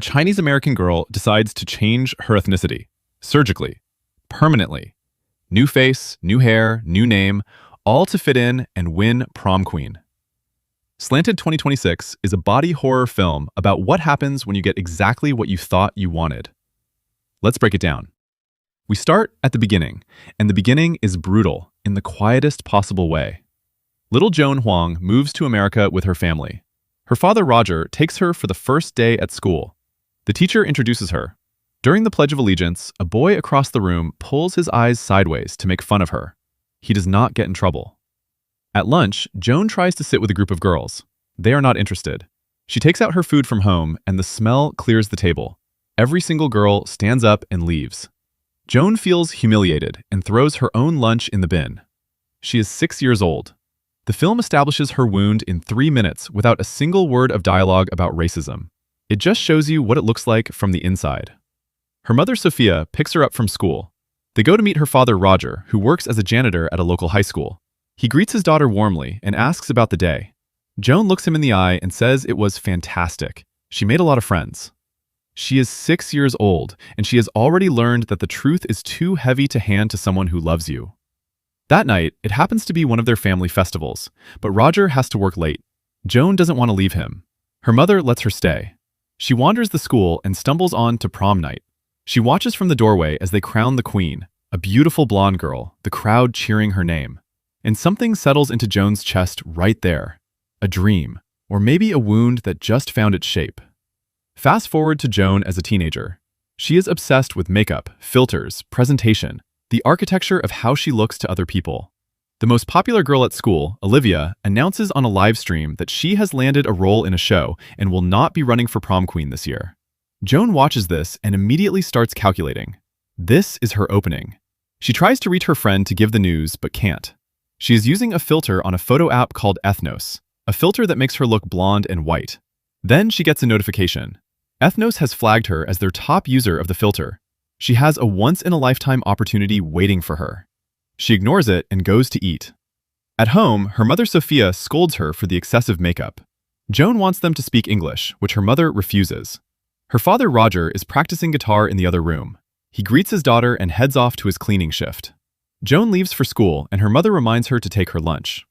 a Chinese-American girl decides to change her ethnicity, surgically, permanently. New face, new hair, new name, all to fit in and win prom queen. Slanted 2026 is a body horror film about what happens when you get exactly what you thought you wanted. Let's break it down. We start at the beginning, and the beginning is brutal in the quietest possible way. Little Joan Huang moves to America with her family. Her father, Roger, takes her for the first day at school. The teacher introduces her. During the Pledge of Allegiance, a boy across the room pulls his eyes sideways to make fun of her. He does not get in trouble. At lunch, Joan tries to sit with a group of girls. They are not interested. She takes out her food from home, and the smell clears the table. Every single girl stands up and leaves. Joan feels humiliated and throws her own lunch in the bin. She is 6 years old. The film establishes her wound in 3 minutes without a single word of dialogue about racism. It just shows you what it looks like from the inside. Her mother, Sophia, picks her up from school. They go to meet her father, Roger, who works as a janitor at a local high school. He greets his daughter warmly and asks about the day. Joan looks him in the eye and says it was fantastic. She made a lot of friends. She is 6 years old, and she has already learned that the truth is too heavy to hand to someone who loves you. That night, it happens to be one of their family festivals, but Roger has to work late. Joan doesn't want to leave him. Her mother lets her stay. She wanders the school and stumbles on to prom night. She watches from the doorway as they crown the queen, a beautiful blonde girl, the crowd cheering her name. And something settles into Joan's chest right there. A dream, or maybe a wound that just found its shape. Fast forward to Joan as a teenager. She is obsessed with makeup, filters, presentation, the architecture of how she looks to other people. The most popular girl at school, Olivia, announces on a live stream that she has landed a role in a show and will not be running for prom queen this year. Joan watches this and immediately starts calculating. This is her opening. She tries to reach her friend to give the news, but can't. She is using a filter on a photo app called Ethnos, a filter that makes her look blonde and white. Then she gets a notification. Ethnos has flagged her as their top user of the filter. She has a once-in-a-lifetime opportunity waiting for her. She ignores it and goes to eat. At home, her mother Sophia scolds her for the excessive makeup. Joan wants them to speak English, which her mother refuses. Her father, Roger, is practicing guitar in the other room. He greets his daughter and heads off to his cleaning shift. Joan leaves for school, and her mother reminds her to take her lunch.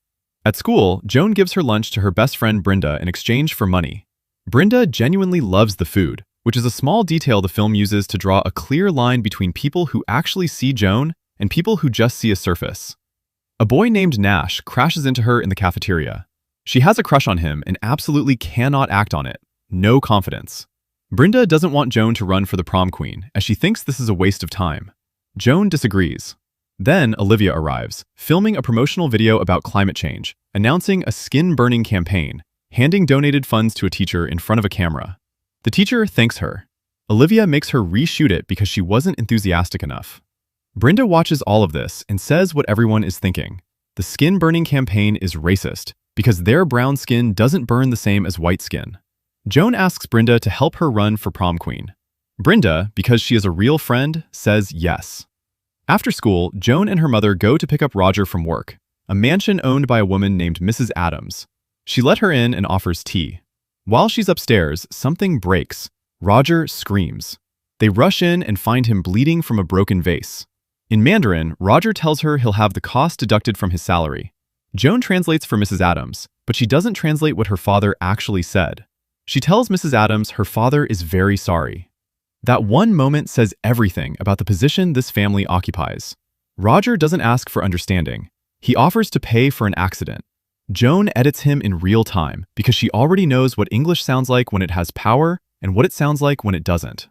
At school, Joan gives her lunch to her best friend Brenda in exchange for money. Brenda genuinely loves the food, which is a small detail the film uses to draw a clear line between people who actually see Joan and people who just see a surface. A boy named Nash crashes into her in the cafeteria. She has a crush on him and absolutely cannot act on it. No confidence. Brenda doesn't want Joan to run for the prom queen, as she thinks this is a waste of time. Joan disagrees. Then Olivia arrives, filming a promotional video about climate change, announcing a skin-burning campaign, handing donated funds to a teacher in front of a camera. The teacher thanks her. Olivia makes her reshoot it because she wasn't enthusiastic enough. Brenda watches all of this and says what everyone is thinking. The skin-burning campaign is racist because their brown skin doesn't burn the same as white skin. Joan asks Brenda to help her run for prom queen. Brenda, because she is a real friend, says yes. After school, Joan and her mother go to pick up Roger from work, a mansion owned by a woman named Mrs. Adams. She let her in and offers tea. While she's upstairs, something breaks. Roger screams. They rush in and find him bleeding from a broken vase. In Mandarin, Roger tells her he'll have the cost deducted from his salary. Joan translates for Mrs. Adams, but she doesn't translate what her father actually said. She tells Mrs. Adams her father is very sorry. That one moment says everything about the position this family occupies. Roger doesn't ask for understanding. He offers to pay for an accident. Joan edits him in real time because she already knows what English sounds like when it has power and what it sounds like when it doesn't.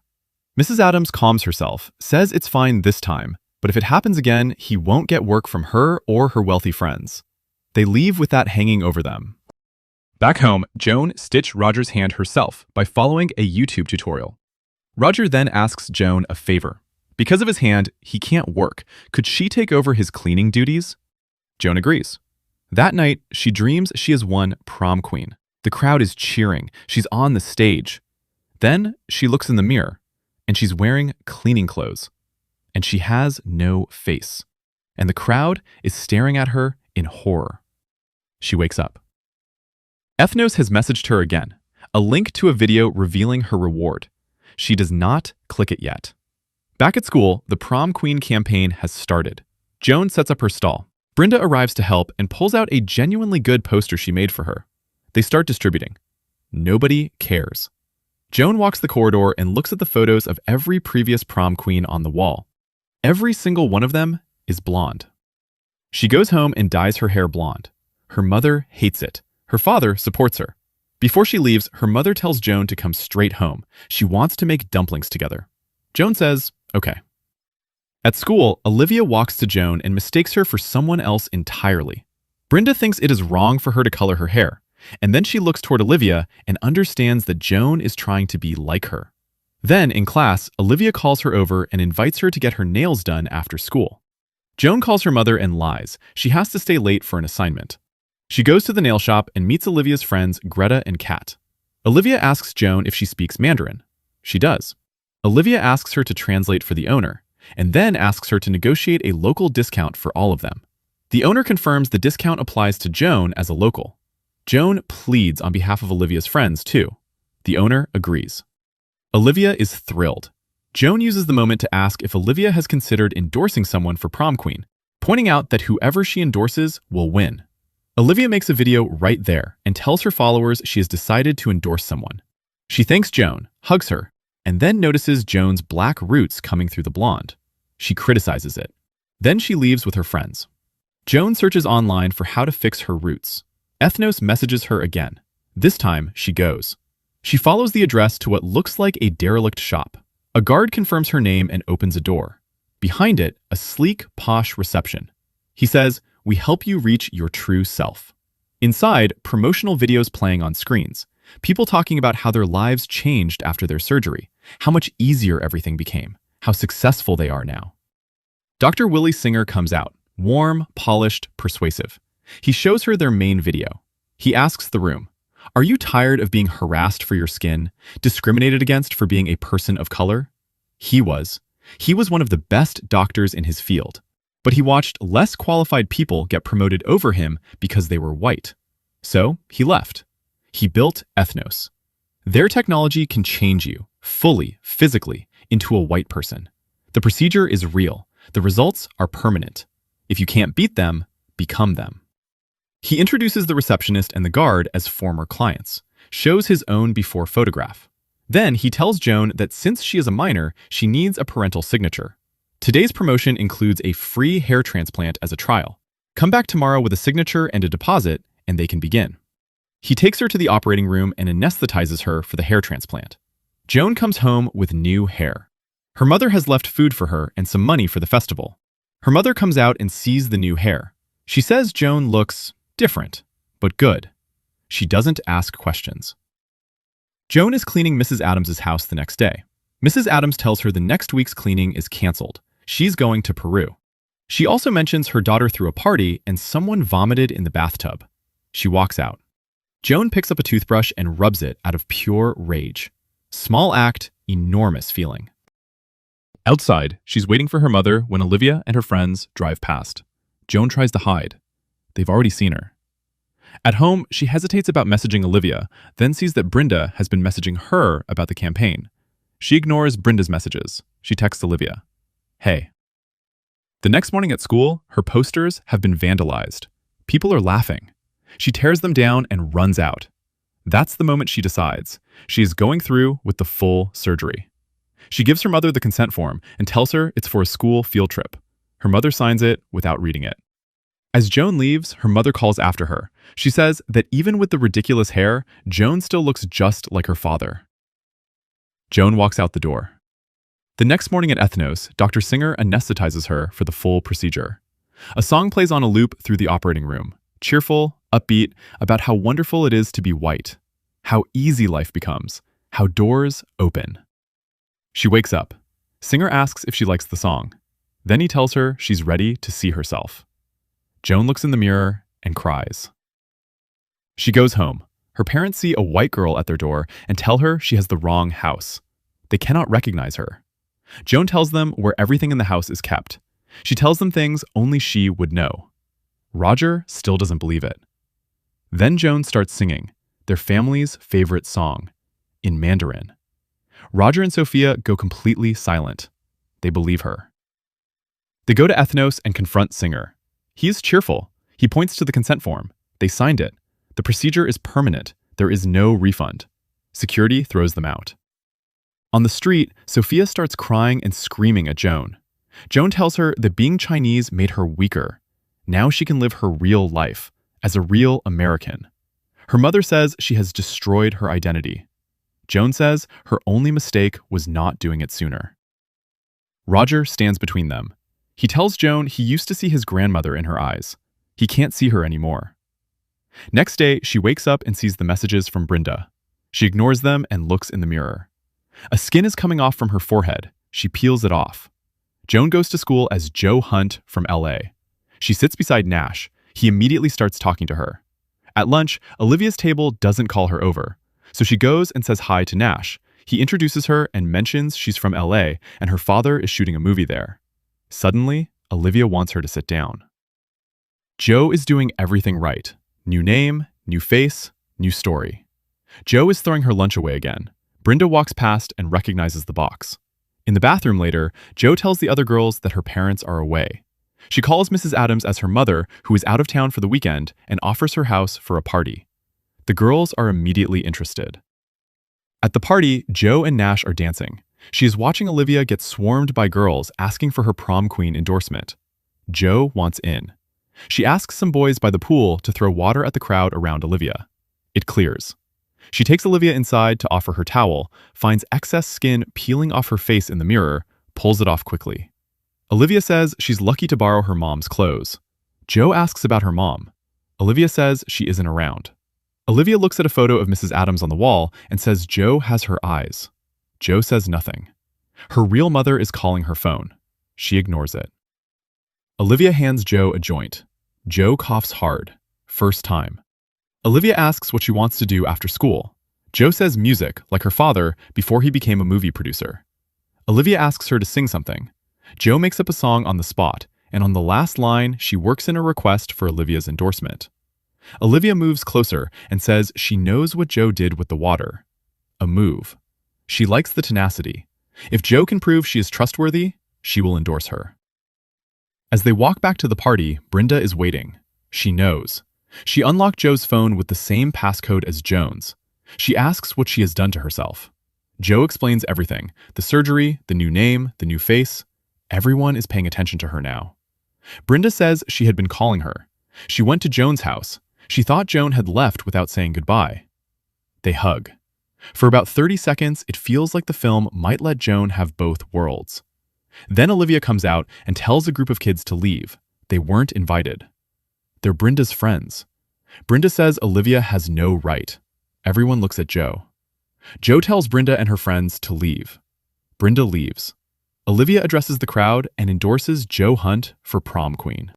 Mrs. Adams calms herself, says it's fine this time, but if it happens again, he won't get work from her or her wealthy friends. They leave with that hanging over them. Back home, Joan stitched Roger's hand herself by following a YouTube tutorial. Roger then asks Joan a favor. Because of his hand, he can't work. Could she take over his cleaning duties? Joan agrees. That night, she dreams she has won prom queen. The crowd is cheering. She's on the stage. Then she looks in the mirror, and she's wearing cleaning clothes. And she has no face. And the crowd is staring at her in horror. She wakes up. Ethnos has messaged her again, a link to a video revealing her reward. She does not click it yet. Back at school, the prom queen campaign has started. Joan sets up her stall. Brenda arrives to help and pulls out a genuinely good poster she made for her. They start distributing. Nobody cares. Joan walks the corridor and looks at the photos of every previous prom queen on the wall. Every single one of them is blonde. She goes home and dyes her hair blonde. Her mother hates it. Her father supports her. Before she leaves, her mother tells Joan to come straight home. She wants to make dumplings together. Joan says, okay. At school, Olivia walks to Joan and mistakes her for someone else entirely. Brenda thinks it is wrong for her to color her hair, and then she looks toward Olivia and understands that Joan is trying to be like her. Then, in class, Olivia calls her over and invites her to get her nails done after school. Joan calls her mother and lies. She has to stay late for an assignment. She goes to the nail shop and meets Olivia's friends Greta and Kat. Olivia asks Joan if she speaks Mandarin. She does. Olivia asks her to translate for the owner, and then asks her to negotiate a local discount for all of them. The owner confirms the discount applies to Joan as a local. Joan pleads on behalf of Olivia's friends, too. The owner agrees. Olivia is thrilled. Joan uses the moment to ask if Olivia has considered endorsing someone for prom queen, pointing out that whoever she endorses will win. Olivia makes a video right there and tells her followers she has decided to endorse someone. She thanks Joan, hugs her, and then notices Joan's black roots coming through the blonde. She criticizes it. Then she leaves with her friends. Joan searches online for how to fix her roots. Ethnos messages her again. This time, she goes. She follows the address to what looks like a derelict shop. A guard confirms her name and opens a door. Behind it, a sleek, posh reception. He says, "We help you reach your true self." Inside, promotional videos playing on screens. People talking about how their lives changed after their surgery, how much easier everything became, how successful they are now. Dr. Willie Singer comes out, warm, polished, persuasive. He shows her their main video. He asks the room, "Are you tired of being harassed for your skin, discriminated against for being a person of color?" He was. He was one of the best doctors in his field, but he watched less qualified people get promoted over him because they were white. So he left. He built Ethnos. Their technology can change you, fully, physically, into a white person. The procedure is real. The results are permanent. If you can't beat them, become them. He introduces the receptionist and the guard as former clients, shows his own before photograph. Then he tells Joan that since she is a minor, she needs a parental signature. Today's promotion includes a free hair transplant as a trial. Come back tomorrow with a signature and a deposit, and they can begin. He takes her to the operating room and anesthetizes her for the hair transplant. Joan comes home with new hair. Her mother has left food for her and some money for the festival. Her mother comes out and sees the new hair. She says Joan looks different, but good. She doesn't ask questions. Joan is cleaning Mrs. Adams's house the next day. Mrs. Adams tells her the next week's cleaning is canceled. She's going to Peru. She also mentions her daughter threw a party and someone vomited in the bathtub. She walks out. Joan picks up a toothbrush and rubs it out of pure rage. Small act, enormous feeling. Outside, she's waiting for her mother when Olivia and her friends drive past. Joan tries to hide. They've already seen her. At home, she hesitates about messaging Olivia, then sees that Brenda has been messaging her about the campaign. She ignores Brenda's messages. She texts Olivia, "Hey." The next morning at school, her posters have been vandalized. People are laughing. She tears them down and runs out. That's the moment she decides. She is going through with the full surgery. She gives her mother the consent form and tells her it's for a school field trip. Her mother signs it without reading it. As Joan leaves, her mother calls after her. She says that even with the ridiculous hair, Joan still looks just like her father. Joan walks out the door. The next morning at Ethnos, Dr. Singer anesthetizes her for the full procedure. A song plays on a loop through the operating room, cheerful, upbeat, about how wonderful it is to be white, how easy life becomes, how doors open. She wakes up. Singer asks if she likes the song. Then he tells her she's ready to see herself. Joan looks in the mirror and cries. She goes home. Her parents see a white girl at their door and tell her she has the wrong house. They cannot recognize her. Joan tells them where everything in the house is kept. She tells them things only she would know. Roger still doesn't believe it. Then Joan starts singing their family's favorite song, in Mandarin. Roger and Sophia go completely silent. They believe her. They go to Ethnos and confront Singer. He is cheerful. He points to the consent form. They signed it. The procedure is permanent. There is no refund. Security throws them out. On the street, Sophia starts crying and screaming at Joan. Joan tells her that being Chinese made her weaker. Now she can live her real life, as a real American. Her mother says she has destroyed her identity. Joan says her only mistake was not doing it sooner. Roger stands between them. He tells Joan he used to see his grandmother in her eyes. He can't see her anymore. Next day, she wakes up and sees the messages from Brenda. She ignores them and looks in the mirror. A skin is coming off from her forehead. She peels it off. Joan goes to school as Joe Hunt from LA. She sits beside Nash. He immediately starts talking to her. At lunch, Olivia's table doesn't call her over. So she goes and says hi to Nash. He introduces her and mentions she's from LA and her father is shooting a movie there. Suddenly, Olivia wants her to sit down. Joe is doing everything right. New name, new face, new story. Joe is throwing her lunch away again. Brenda walks past and recognizes the box. In the bathroom later, Joe tells the other girls that her parents are away. She calls Mrs. Adams as her mother, who is out of town for the weekend, and offers her house for a party. The girls are immediately interested. At the party, Joe and Nash are dancing. She is watching Olivia get swarmed by girls asking for her prom queen endorsement. Joe wants in. She asks some boys by the pool to throw water at the crowd around Olivia. It clears. She takes Olivia inside to offer her towel, finds excess skin peeling off her face in the mirror, pulls it off quickly. Olivia says she's lucky to borrow her mom's clothes. Joe asks about her mom. Olivia says she isn't around. Olivia looks at a photo of Mrs. Adams on the wall and says Joe has her eyes. Joe says nothing. Her real mother is calling her phone. She ignores it. Olivia hands Joe a joint. Joe coughs hard. First time. Olivia asks what she wants to do after school. Joe says music, like her father, before he became a movie producer. Olivia asks her to sing something. Joe makes up a song on the spot, and on the last line, she works in a request for Olivia's endorsement. Olivia moves closer and says she knows what Joe did with the water. A move. She likes the tenacity. If Joe can prove she is trustworthy, she will endorse her. As they walk back to the party, Brenda is waiting. She knows. She unlocked Joe's phone with the same passcode as Joan's. She asks what she has done to herself. Joe explains everything. The surgery, the new name, the new face. Everyone is paying attention to her now. Brenda says she had been calling her. She went to Joan's house. She thought Joan had left without saying goodbye. They hug. For about 30 seconds, it feels like the film might let Joan have both worlds. Then Olivia comes out and tells a group of kids to leave. They weren't invited. They're Brenda's friends. Brenda says Olivia has no right. Everyone looks at Joe. Joe tells Brenda and her friends to leave. Brenda leaves. Olivia addresses the crowd and endorses Joe Hunt for prom queen.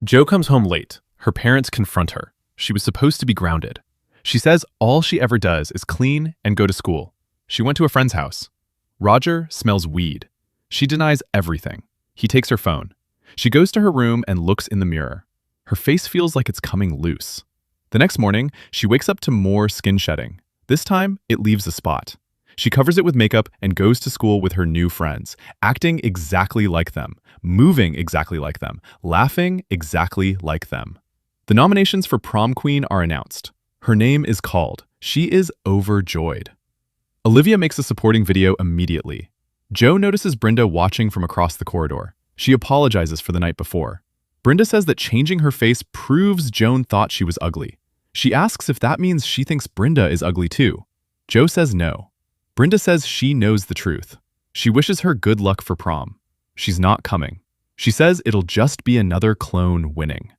Joe comes home late. Her parents confront her. She was supposed to be grounded. She says all she ever does is clean and go to school. She went to a friend's house. Roger smells weed. She denies everything. He takes her phone. She goes to her room and looks in the mirror. Her face feels like it's coming loose. The next morning, she wakes up to more skin shedding. This time, it leaves a spot. She covers it with makeup and goes to school with her new friends, acting exactly like them, moving exactly like them, laughing exactly like them. The nominations for prom queen are announced. Her name is called. She is overjoyed. Olivia makes a supporting video immediately. Joe notices Brenda watching from across the corridor. She apologizes for the night before. Brenda says that changing her face proves Joan thought she was ugly. She asks if that means she thinks Brenda is ugly too. Joe says no. Brenda says she knows the truth. She wishes her good luck for prom. She's not coming. She says it'll just be another clone winning.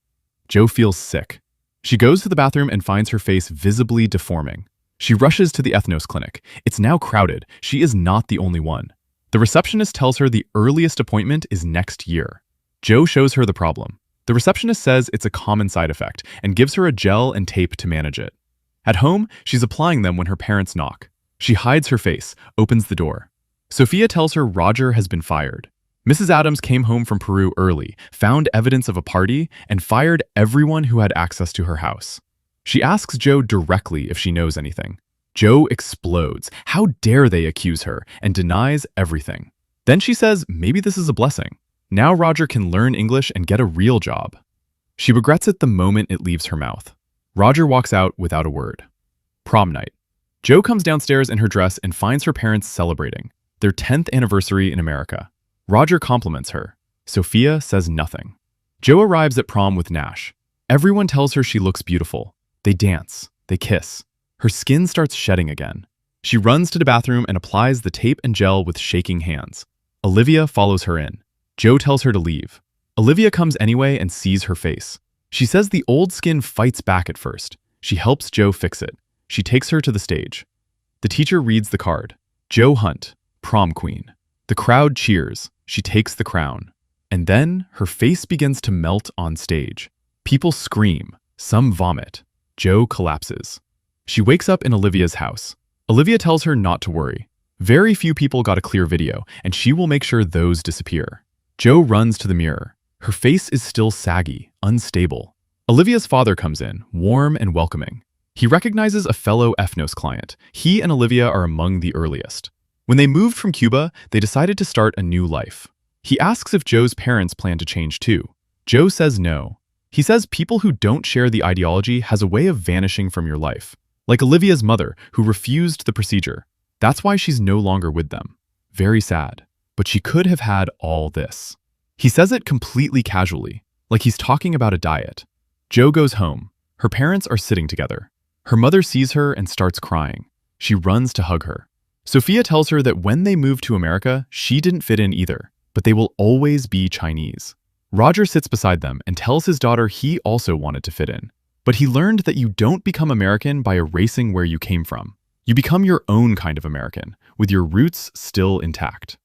Joe feels sick. She goes to the bathroom and finds her face visibly deforming. She rushes to the Ethnos clinic. It's now crowded. She is not the only one. The receptionist tells her the earliest appointment is next year. Joe shows her the problem. The receptionist says it's a common side effect and gives her a gel and tape to manage it. At home, she's applying them when her parents knock. She hides her face, opens the door. Sophia tells her Roger has been fired. Mrs. Adams came home from Peru early, found evidence of a party, and fired everyone who had access to her house. She asks Joe directly if she knows anything. Jo explodes. How dare they accuse her, and denies everything. Then she says maybe this is a blessing. Now Roger can learn English and get a real job. She regrets it the moment it leaves her mouth. Roger walks out without a word. Prom night. Jo comes downstairs in her dress and finds her parents celebrating their 10th anniversary in America. Roger compliments her. Sophia says nothing. Jo arrives at prom with Nash. Everyone tells her she looks beautiful. They dance. They kiss. Her skin starts shedding again. She runs to the bathroom and applies the tape and gel with shaking hands. Olivia follows her in. Jo tells her to leave. Olivia comes anyway and sees her face. She says the old skin fights back at first. She helps Jo fix it. She takes her to the stage. The teacher reads the card. Jo Hunt, prom queen. The crowd cheers. She takes the crown. And then her face begins to melt on stage. People scream. Some vomit. Jo collapses. She wakes up in Olivia's house. Olivia tells her not to worry. Very few people got a clear video, and she will make sure those disappear. Jo runs to the mirror. Her face is still saggy, unstable. Olivia's father comes in, warm and welcoming. He recognizes a fellow Ethnos client. He and Olivia are among the earliest. When they moved from Cuba, they decided to start a new life. He asks if Jo's parents plan to change too. Jo says no. He says people who don't share the ideology has a way of vanishing from your life. Like Olivia's mother, who refused the procedure. That's why she's no longer with them. Very sad. But she could have had all this. He says it completely casually, like he's talking about a diet. Jo goes home. Her parents are sitting together. Her mother sees her and starts crying. She runs to hug her. Sophia tells her that when they moved to America, she didn't fit in either, but they will always be Chinese. Roger sits beside them and tells his daughter he also wanted to fit in. But he learned that you don't become American by erasing where you came from. You become your own kind of American, with your roots still intact.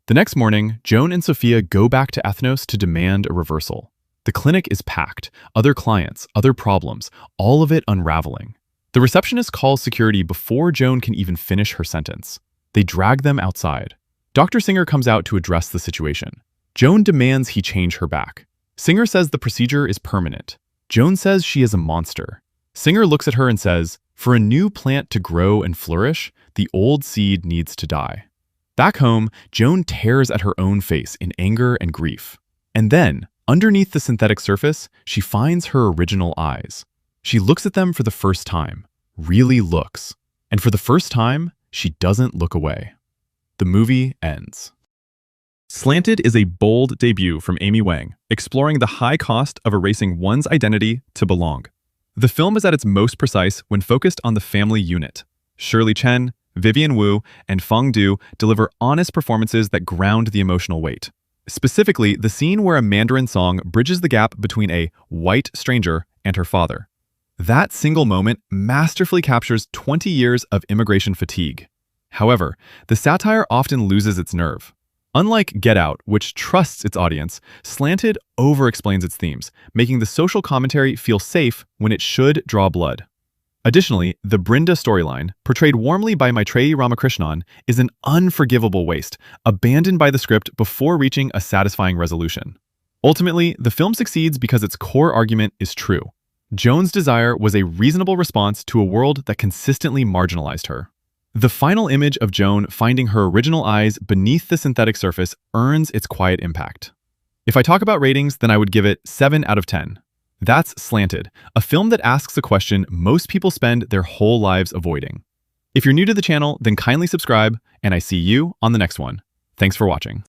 The next morning, Joan and Sophia go back to Ethnos to demand a reversal. The clinic is packed, other clients, other problems, all of it unraveling. The receptionist calls security before Joan can even finish her sentence. They drag them outside. Dr. Singer comes out to address the situation. Joan demands he change her back. Singer says the procedure is permanent. Joan says she is a monster. Singer looks at her and says, for a new plant to grow and flourish, the old seed needs to die. Back home, Joan tears at her own face in anger and grief. And then, underneath the synthetic surface, she finds her original eyes. She looks at them for the first time, really looks. And for the first time, she doesn't look away. The movie ends. Slanted is a bold debut from Amy Wang, exploring the high cost of erasing one's identity to belong. The film is at its most precise when focused on the family unit. Shirley Chen, Vivian Wu, and Fang deliver honest performances that ground the emotional weight. Specifically, the scene where a Mandarin song bridges the gap between a white stranger and her father. That single moment masterfully captures 20 years of immigration fatigue. However, the satire often loses its nerve. Unlike Get Out, which trusts its audience, Slanted over-explains its themes, making the social commentary feel safe when it should draw blood. Additionally, the Brinda storyline, portrayed warmly by Maitreyi Ramakrishnan, is an unforgivable waste, abandoned by the script before reaching a satisfying resolution. Ultimately, the film succeeds because its core argument is true. Joan's desire was a reasonable response to a world that consistently marginalized her. The final image of Joan finding her original eyes beneath the synthetic surface earns its quiet impact. If I talk about ratings, then I would give it 7 out of 10. That's Slanted, a film that asks a question most people spend their whole lives avoiding. If you're new to the channel, then kindly subscribe, and I see you on the next one. Thanks for watching.